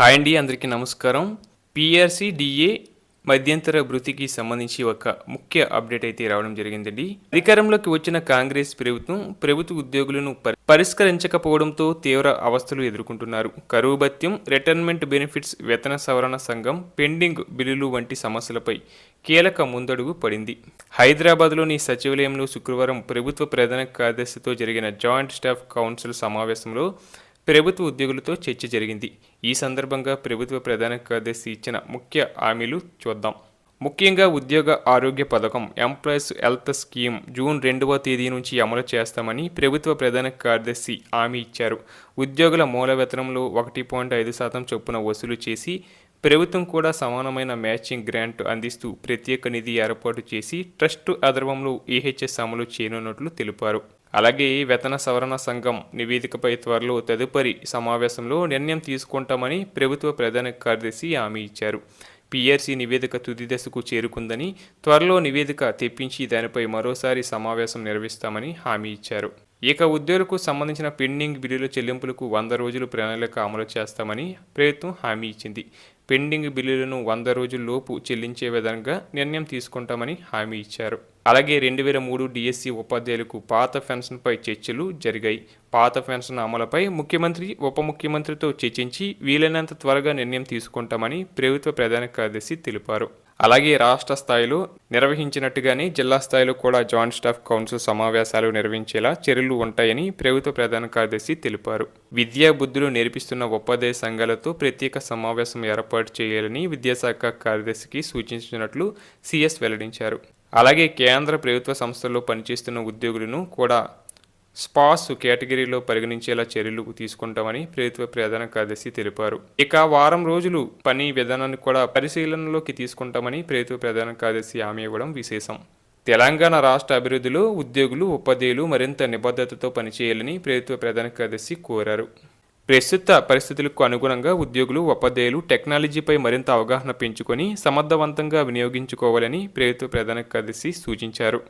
Hi అండి, అందరికీ నమస్కారం. పిఆర్సీ డిఏ మధ్యంతర భృతికి సంబంధించి ఒక ముఖ్య అప్డేట్ అయితే రావడం జరిగిందండి. అధికారంలోకి వచ్చిన కాంగ్రెస్ ప్రభుత్వ ఉద్యోగులను పరిష్కరించకపోవడంతో తీవ్ర అవస్థలు ఎదుర్కొంటున్నారు. కరువు భత్యం, రిటైర్మెంట్ బెనిఫిట్స్, వేతన సవరణ సంఘం, పెండింగ్ బిల్లులు వంటి సమస్యలపై కీలక ముందడుగు పడింది. హైదరాబాద్లోని సచివాలయంలో శుక్రవారం ప్రభుత్వ ప్రధాన కార్యదర్శితో జరిగిన జాయింట్ స్టాఫ్ కౌన్సిల్ సమావేశంలో ప్రభుత్వ ఉద్యోగులతో చర్చ జరిగింది. ఈ సందర్భంగా ప్రభుత్వ ప్రధాన కార్యదర్శి ఇచ్చిన ముఖ్య హామీలు చూద్దాం. ముఖ్యంగా ఉద్యోగ ఆరోగ్య పథకం ఎంప్లాయీస్ హెల్త్ స్కీమ్ జూన్ 2వ తేదీ నుంచి అమలు చేస్తామని ప్రభుత్వ ప్రధాన కార్యదర్శి హామీ ఇచ్చారు. ఉద్యోగుల మూల వేతనంలో 1.5% చొప్పున వసూలు చేసి ప్రభుత్వం కూడా సమానమైన మ్యాచింగ్ గ్రాంట్ అందిస్తూ ప్రత్యేక నిధి ఏర్పాటు చేసి ట్రస్ట్ ఆధ్వర్యంలో ఈహెచ్ఎస్ అమలు చేయనున్నట్లు తెలిపారు. అలాగే వేతన సవరణ సంఘం నివేదికపై త్వరలో తదుపరి సమావేశంలో నిర్ణయం తీసుకుంటామని ప్రభుత్వ ప్రధాన కార్యదర్శి హామీ ఇచ్చారు. పిఆర్సీ నివేదిక తుది దశకు చేరుకుందని, త్వరలో నివేదిక తెప్పించి దానిపై మరోసారి సమావేశం నిర్వహిస్తామని హామీ ఇచ్చారు. ఇక ఉద్యోగులకు సంబంధించిన పెండింగ్ బిల్లుల చెల్లింపులకు 100 రోజులు ప్రణాళిక అమలు చేస్తామని ప్రభుత్వం హామీ ఇచ్చింది. పెండింగ్ బిల్లులను 100 రోజుల్లోపు చెల్లించే విధంగా నిర్ణయం తీసుకుంటామని హామీ ఇచ్చారు. అలాగే 2003 డిఎస్సి ఉపాధ్యాయులకు పాత పెన్షన్పై చర్చలు జరిగాయి. పాత పెన్షన్ అమలుపై ముఖ్యమంత్రి, ఉప ముఖ్యమంత్రితో చర్చించి వీలైనంత త్వరగా నిర్ణయం తీసుకుంటామని ప్రభుత్వ ప్రధాన కార్యదర్శి తెలిపారు. అలాగే రాష్ట్ర స్థాయిలో నిర్వహించినట్టుగానే జిల్లా స్థాయిలో కూడా జాయింట్ స్టాఫ్ కౌన్సిల్ సమావేశాలు నిర్వహించేలా చర్యలు ఉంటాయని ప్రభుత్వ ప్రధాన కార్యదర్శి తెలిపారు. విద్యా బుద్ధులు నేర్పిస్తున్న ఉపాధ్యాయ సంఘాలతో ప్రత్యేక సమావేశం ఏర్పాటు చేయాలని విద్యాశాఖ కార్యదర్శికి సూచించినట్లు సిఎస్ వెల్లడించారు. అలాగే కేంద్ర ప్రభుత్వ సంస్థల్లో పనిచేస్తున్న ఉద్యోగులను కూడా స్పాస్ కేటగిరీలో పరిగణించేలా చర్యలు తీసుకుంటామని ప్రభుత్వ ప్రధాన కార్యదర్శి తెలిపారు. ఇక వారం రోజులు పని విధానాన్ని కూడా పరిశీలనలోకి తీసుకుంటామని ప్రభుత్వ ప్రధాన కార్యదర్శి హామీ ఇవ్వడం విశేషం. తెలంగాణ రాష్ట్ర అభివృద్ధిలో ఉద్యోగులు, ఉపాధ్యాయులు మరింత నిబద్ధతతో పనిచేయాలని ప్రభుత్వ ప్రధాన కార్యదర్శి కోరారు. ప్రస్తుత పరిస్థితులకు అనుగుణంగా ఉద్యోగులు, ఉపాధ్యాయులు టెక్నాలజీపై మరింత అవగాహన పెంచుకొని సమర్థవంతంగా వినియోగించుకోవాలని ప్రభుత్వ ప్రధాన కార్యదర్శి సూచించారు.